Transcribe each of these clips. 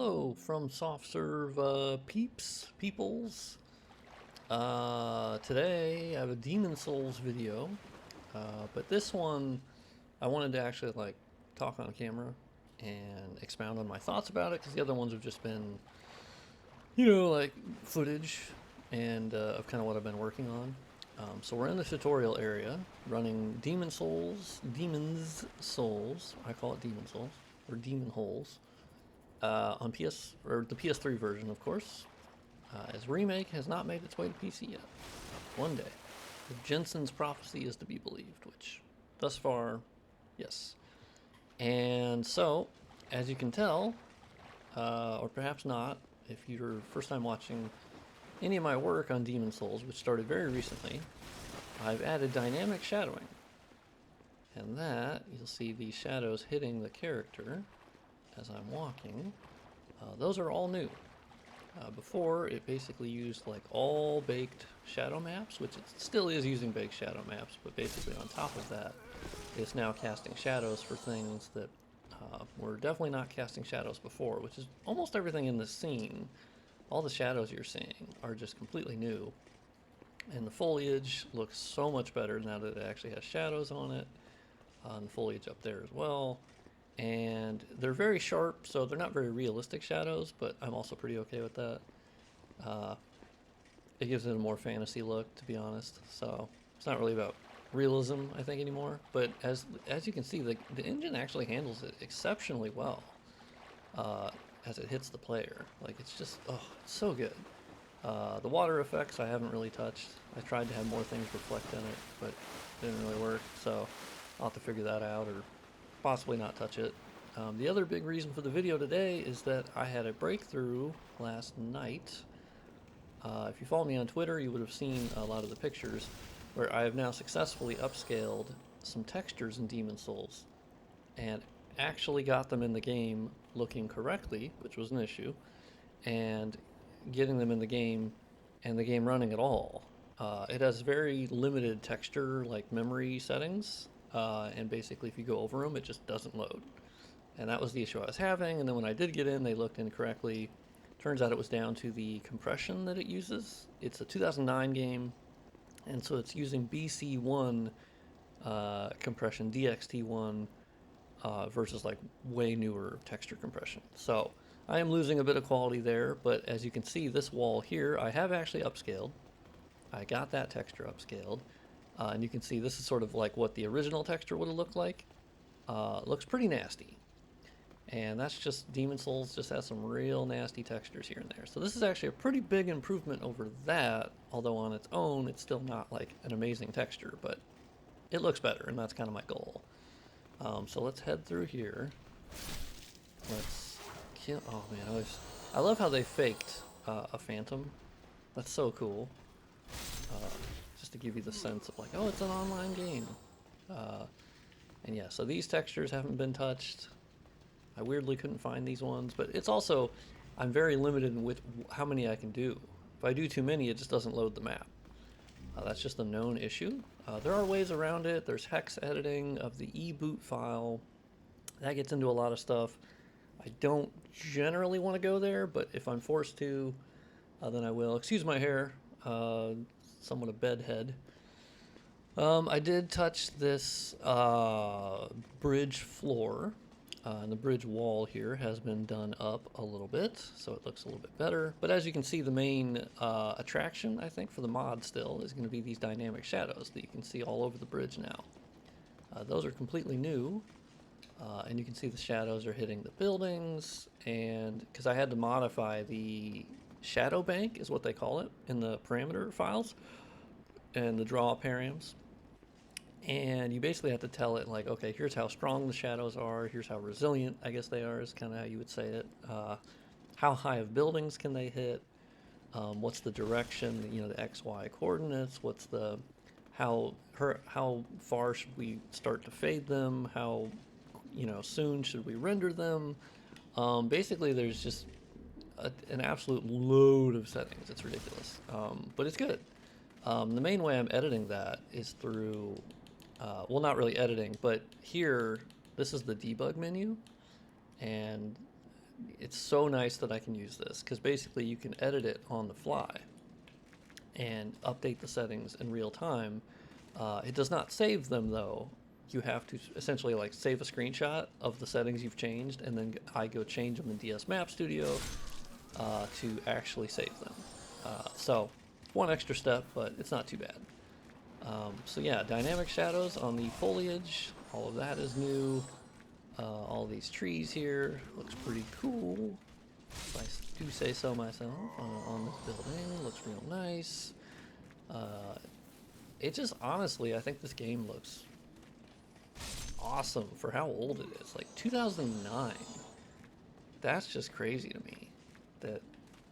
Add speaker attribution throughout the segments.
Speaker 1: Hello from SoftServe peoples. Today I have a Demon Souls video, but this one I wanted to actually talk on camera and expound on my thoughts about it because the other ones have just been, like footage and of kind of what I've been working on. So we're in the tutorial area running Demon Souls, Demon's Souls. I call it Demon Souls or Demon Holes. On PS or the PS3 version, of course, as remake has not made its way to PC yet. One day, if Jensen's prophecy is to be believed, which thus far, yes. And so, as you can tell, or perhaps not, if you're first time watching any of my work on Demon Souls, which started very recently, I've added dynamic shadowing, and that you'll see these shadows hitting the character as I'm walking. Those are all new. Before, it basically used all baked shadow maps, which it still is using baked shadow maps, but basically on top of that, it's now casting shadows for things that were definitely not casting shadows before, which is almost everything in this scene. All the shadows you're seeing are just completely new. And the foliage looks so much better now that it actually has shadows on it. And the foliage up there as well. And they're very sharp, so they're not very realistic shadows, but I'm also pretty okay with that. It gives it a more fantasy look, to be honest, so it's not really about realism, I think, anymore. But as you can see, the engine actually handles it exceptionally well as it hits the player. It's just, it's so good. The water effects I haven't really touched. I tried to have more things reflect in it, but it didn't really work, so I'll have to figure that out, or possibly not touch it. The other big reason for the video today is that I had a breakthrough last night. If you follow me on Twitter, you would have seen a lot of the pictures where I have now successfully upscaled some textures in Demon Souls and actually got them in the game looking correctly, which was an issue, and getting them in the game and the game running at all. It has very limited texture memory settings, and basically if you go over them, it just doesn't load. And that was the issue I was having, and then when I did get in, they looked incorrectly. Turns out it was down to the compression that it uses. It's a 2009 game, and so it's using BC1 compression, DXT1, versus way newer texture compression. So I am losing a bit of quality there, but as you can see, this wall here, I have actually upscaled. I got that texture upscaled. And you can see this is sort of what the original texture would have looked like. It looks pretty nasty. And that's just, Demon Souls just has some real nasty textures here and there. So this is actually a pretty big improvement over that, although on its own, it's still not an amazing texture, but it looks better, and that's kind of my goal. So let's head through here. Let's kill, oh man, I love how they faked a phantom. That's so cool. Just to give you the sense of oh, it's an online game. And yeah, so these textures haven't been touched. I weirdly couldn't find these ones, but it's also, I'm very limited in how many I can do. If I do too many, it just doesn't load the map. That's just a known issue. There are ways around it. There's hex editing of the eboot file. That gets into a lot of stuff. I don't generally want to go there, but if I'm forced to, then I will. Excuse my hair. Somewhat a bedhead. I did touch this bridge floor, and the bridge wall here has been done up a little bit, so it looks a little bit better. But as you can see, the main attraction, I think, for the mod still is going to be these dynamic shadows that you can see all over the bridge now. Those are completely new, and you can see the shadows are hitting the buildings, and because I had to modify the shadow bank is what they call it in the parameter files and the draw params, and you basically have to tell it okay, here's how strong the shadows are, here's how resilient I guess they are, is kind of how you would say it. How high of buildings can they hit, what's the direction, the XY coordinates, what's the how far should we start to fade them, how soon should we render them. Basically there's just an absolute load of settings. It's ridiculous, but it's good. The main way I'm editing that is through, well, not really editing, but here, this is the debug menu, and it's so nice that I can use this because basically you can edit it on the fly and update the settings in real time. It does not save them though. You have to essentially like save a screenshot of the settings you've changed, and then I go change them in DS Map Studio to actually save them. So one extra step, but it's not too bad. So yeah, dynamic shadows on the foliage, all of that is new. All these trees here looks pretty cool, if I do say so myself. On this building looks real nice. It just honestly, I think this game looks awesome for how old it is. Like 2009. That's just crazy to me. That,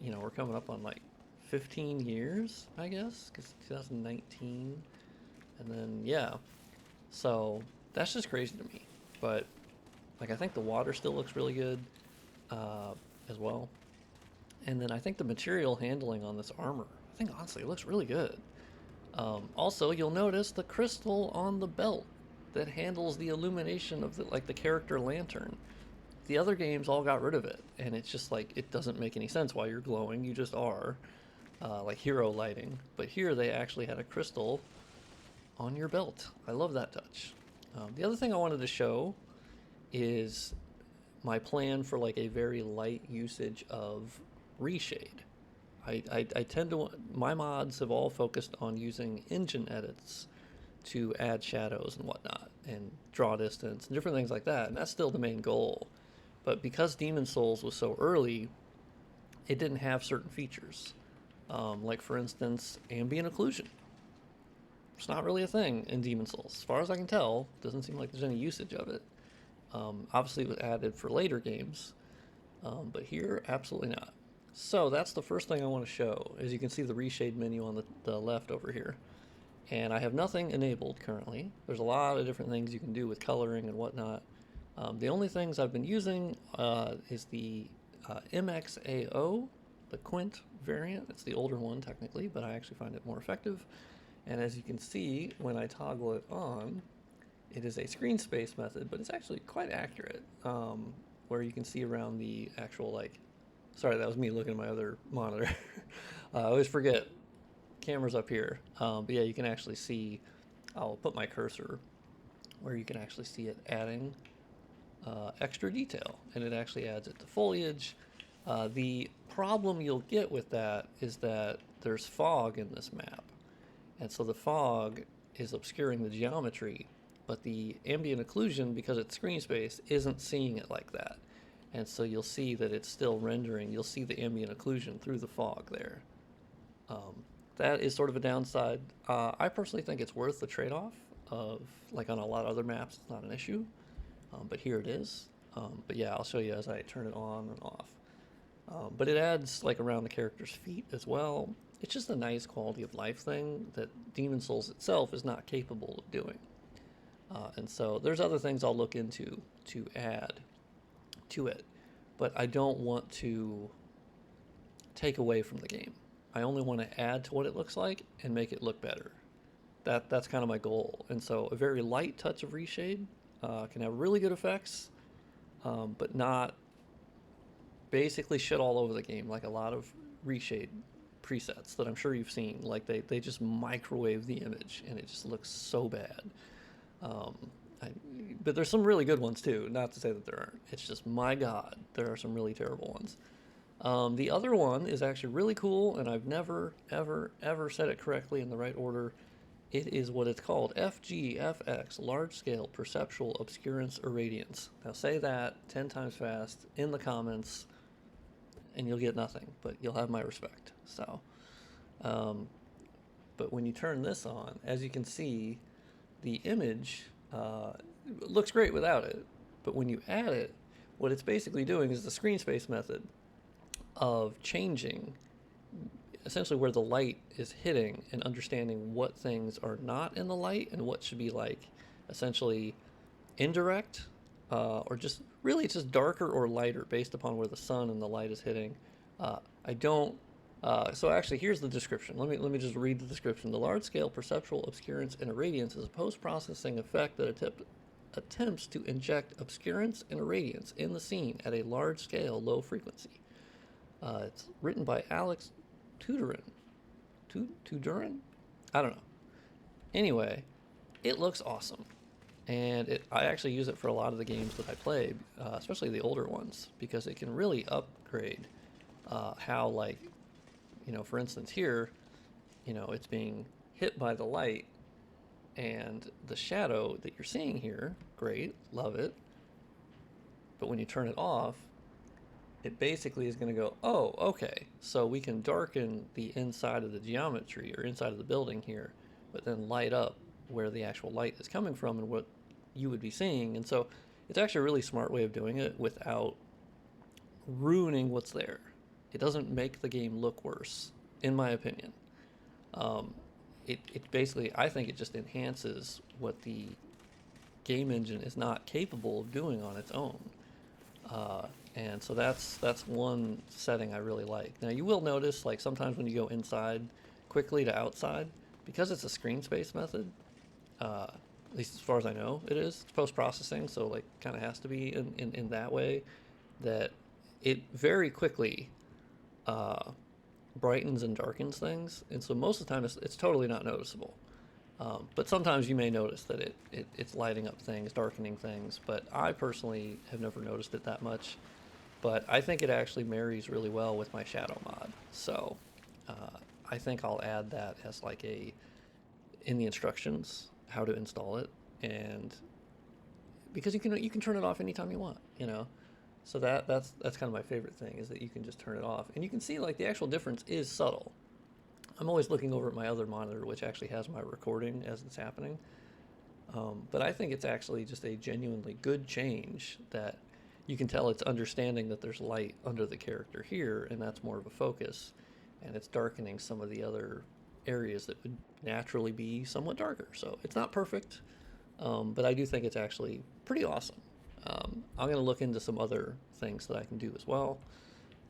Speaker 1: you know, we're coming up on like 15 years, I guess, because 2019, and then yeah. So that's just crazy to me. But like, I think the water still looks really good as well. And then I think the material handling on this armor, I think honestly it looks really good. Also, you'll notice the crystal on the belt that handles the illumination of the character lantern. The other games all got rid of it, and it's just like it doesn't make any sense why you're glowing. You just are, like hero lighting. But here they actually had a crystal on your belt. I love that touch. The other thing I wanted to show is my plan for like a very light usage of Reshade. I tend to, my mods have all focused on using engine edits to add shadows and whatnot, and draw distance and different things like that, and that's still the main goal. But because Demon Souls was so early, it didn't have certain features. Like for instance, ambient occlusion. It's not really a thing in Demon Souls. As far as I can tell, doesn't seem like there's any usage of it. Obviously it was added for later games, but here, absolutely not. So that's the first thing I want to show. As you can see the Reshade menu on the left over here. And I have nothing enabled currently. There's a lot of different things you can do with coloring and whatnot. The only things I've been using is the MXAO, the Quint variant. It's the older one technically, but I actually find it more effective. And as you can see, when I toggle it on, it is a screen space method, but it's actually quite accurate, where you can see around the actual, like, sorry, that was me looking at my other monitor. I always forget camera's up here. But yeah, you can actually see, I'll put my cursor where you can actually see it adding extra detail, and it actually adds it to foliage. The problem you'll get with that is that there's fog in this map, and so the fog is obscuring the geometry, but the ambient occlusion, because it's screen space, isn't seeing it like that. And so you'll see that it's still rendering, you'll see the ambient occlusion through the fog there. That is sort of a downside. I personally think it's worth the trade-off of, like on a lot of other maps, it's not an issue, but here it is. But yeah, I'll show you as I turn it on and off. But it adds like around the character's feet as well. It's just a nice quality of life thing that Demon Souls itself is not capable of doing. And so there's other things I'll look into to add to it, but I don't want to take away from the game. I only want to add to what it looks like and make it look better. That's kind of my goal. And so a very light touch of Reshade can have really good effects, but not basically shit all over the game like a lot of Reshade presets that I'm sure you've seen. Like they just microwave the image and it just looks so bad. But there's some really good ones too, not to say that there aren't. It's just, my God, there are some really terrible ones. The other one is actually really cool, and I've never, ever, ever said it correctly in the right order. It is what it's called, FGFX, Large Scale Perceptual Obscurance Irradiance. Now say that 10 times fast in the comments, and you'll get nothing, but you'll have my respect. So, but when you turn this on, as you can see, the image looks great without it, but when you add it, what it's basically doing is the screen space method of changing essentially where the light is hitting and understanding what things are not in the light and what should be like essentially indirect, or just really it's just darker or lighter based upon where the sun and the light is hitting. I don't so actually, here's the description. Let me just read the description. The large-scale perceptual obscurance and irradiance is a post-processing effect that attempts to inject obscurance and irradiance in the scene at a large scale, low frequency. It's written by Alex Tudoran. Tudoran? I don't know. Anyway, it looks awesome. And I actually use it for a lot of the games that I play, especially the older ones, because it can really upgrade how, like, for instance here, it's being hit by the light, and the shadow that you're seeing here, great, love it. But when you turn it off, it basically is going to go, oh, okay, so we can darken the inside of the geometry or inside of the building here, but then light up where the actual light is coming from and what you would be seeing. And so it's actually a really smart way of doing it without ruining what's there. It doesn't make the game look worse, in my opinion. It basically, I think it just enhances what the game engine is not capable of doing on its own. And so that's one setting I really like. Now you will notice, like, sometimes when you go inside quickly to outside, because it's a screen space method, at least as far as I know it is, it's post-processing, so like kind of has to be in that way, that it very quickly brightens and darkens things, and so most of the time it's totally not noticeable. But sometimes you may notice that it's lighting up things, darkening things, but I personally have never noticed it that much. But I think it actually marries really well with my shadow mod. So I think I'll add that as like in the instructions, how to install it. And because you can turn it off anytime you want, So that's kind of my favorite thing, is that you can just turn it off. And you can see, like, the actual difference is subtle. I'm always looking over at my other monitor, which actually has my recording as it's happening. But I think it's actually just a genuinely good change that you can tell it's understanding that there's light under the character here, and that's more of a focus. And it's darkening some of the other areas that would naturally be somewhat darker. So it's not perfect, but I do think it's actually pretty awesome. I'm going to look into some other things that I can do as well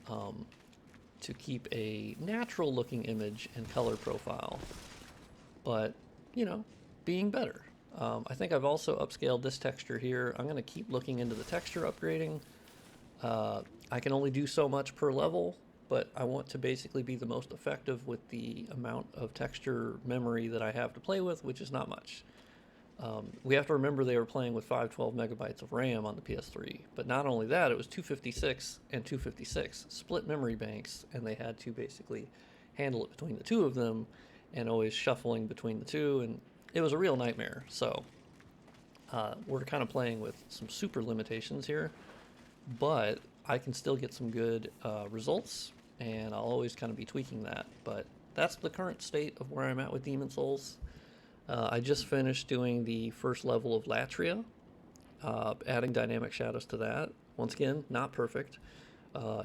Speaker 1: to keep a natural looking image and color profile, but, being better. I think I've also upscaled this texture here. I'm going to keep looking into the texture upgrading. I can only do so much per level, but I want to basically be the most effective with the amount of texture memory that I have to play with, which is not much. We have to remember they were playing with 512 megabytes of RAM on the PS3, but not only that, it was 256 and 256 split memory banks, and they had to basically handle it between the two of them and always shuffling between the two, and it was a real nightmare. So we're kind of playing with some super limitations here, but I can still get some good results, and I'll always kind of be tweaking that. But that's the current state of where I'm at with Demon Souls. I just finished doing the first level of Latria, adding dynamic shadows to that. Once again, not perfect.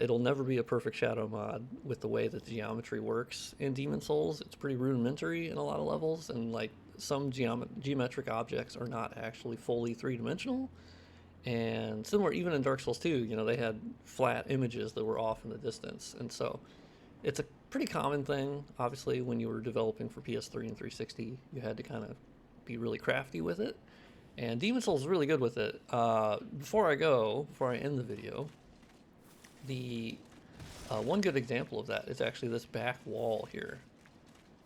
Speaker 1: It'll never be a perfect shadow mod with the way that the geometry works in Demon Souls. It's pretty rudimentary in a lot of levels, and like some geometric objects are not actually fully three-dimensional. And similar, even in Dark Souls 2, they had flat images that were off in the distance. And so it's a pretty common thing, obviously, when you were developing for PS3 and 360. You had to kind of be really crafty with it. And Demon Souls is really good with it. Before I end the video, the one good example of that is actually this back wall here.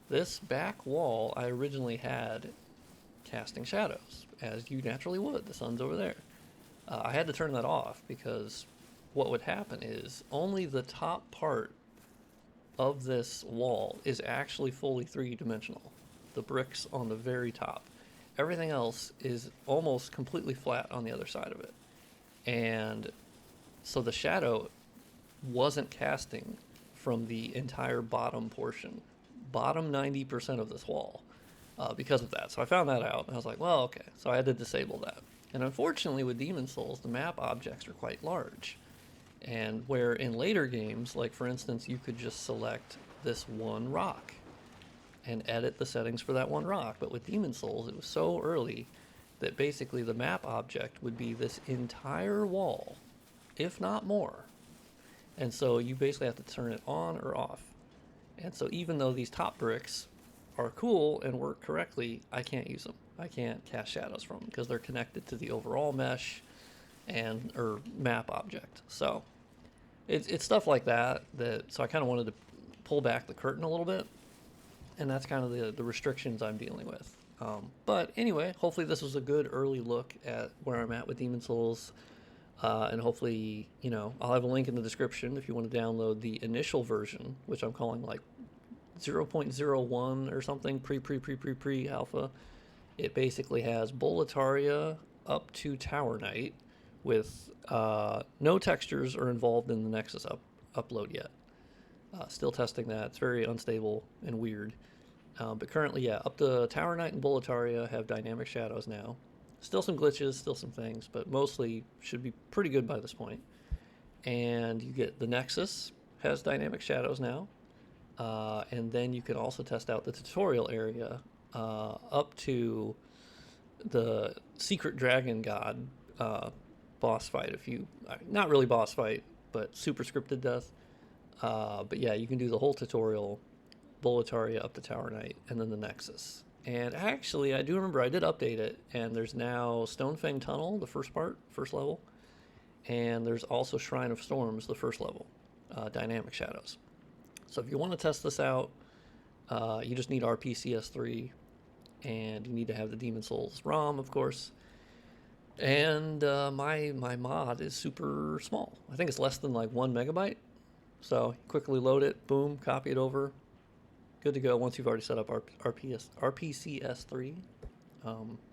Speaker 1: This back wall I originally had casting shadows, as you naturally would. The sun's over there. I had to turn that off because what would happen is only the top part of this wall is actually fully three-dimensional. The bricks on the very top. Everything else is almost completely flat on the other side of it. And so the shadow wasn't casting from the entire bottom portion, bottom 90% of this wall, because of that. So I found that out, and I was like, well, okay. So I had to disable that. And unfortunately with Demon Souls, the map objects are quite large. And where in later games, like for instance, you could just select this one rock and edit the settings for that one rock. But with Demon Souls, it was so early that basically the map object would be this entire wall, if not more. And so you basically have to turn it on or off. And so even though these top bricks are cool and work correctly, I can't use them. I can't cast shadows from them because they're connected to the overall mesh and or map object. So it's stuff like that so I kind of wanted to pull back the curtain a little bit, and that's kind of the restrictions I'm dealing with. But anyway, hopefully this was a good early look at where I'm at with Demon Souls. And hopefully, I'll have a link in the description if you want to download the initial version, which I'm calling like 0.01 or something, pre alpha. It basically has Boletaria up to Tower Knight with no textures are involved in the Nexus upload yet. Still testing that. It's very unstable and weird. But currently, yeah, up to Tower Knight and Boletaria have dynamic shadows now. Still some glitches, still some things, but mostly should be pretty good by this point. And you get the Nexus has dynamic shadows now. And then you can also test out the tutorial area up to the Secret Dragon God boss fight. Not really boss fight, but super scripted death. But yeah, you can do the whole tutorial, Boletaria up to Tower Knight, and then the Nexus. And actually, I do remember I did update it, and there's now Stonefang Tunnel, the first level, and there's also Shrine of Storms, the first level, dynamic shadows. So if you want to test this out, you just need RPCS3, and you need to have the Demon Souls ROM, of course. And my mod is super small. I think it's less than like 1 megabyte. So quickly load it, boom, copy it over. Good to go once you've already set up RPCS3.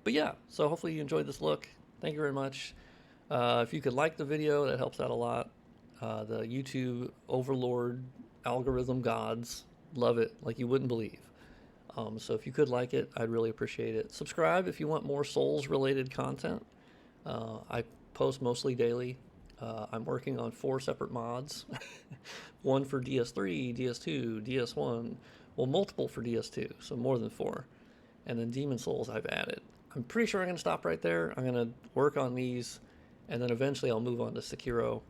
Speaker 1: But yeah, so hopefully you enjoyed this look. Thank you very much. If you could like the video, that helps out a lot. The YouTube overlord algorithm gods love it like you wouldn't believe. So if you could like it, I'd really appreciate it. Subscribe if you want more Souls related content. I post mostly daily. I'm working on 4 separate mods. One for DS3, DS2, DS1. Well, multiple for DS2, so more than 4. And then Demon Souls I've added. I'm pretty sure I'm going to stop right there. I'm going to work on these, and then eventually I'll move on to Sekiro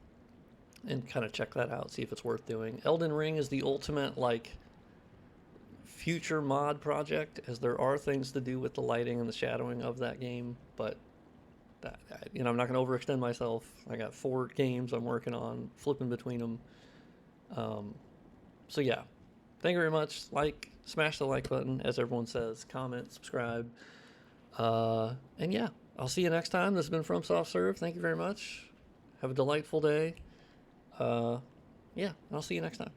Speaker 1: and kind of check that out, see if it's worth doing. Elden Ring is the ultimate, like, future mod project, as there are things to do with the lighting and the shadowing of that game, but I'm not going to overextend myself. I got 4 games I'm working on, flipping between them. So yeah, thank you very much. Smash the like button, as everyone says. Comment, subscribe. And yeah, I'll see you next time. This has been From Soft Serve. Thank you very much. Have a delightful day. Yeah, I'll see you next time.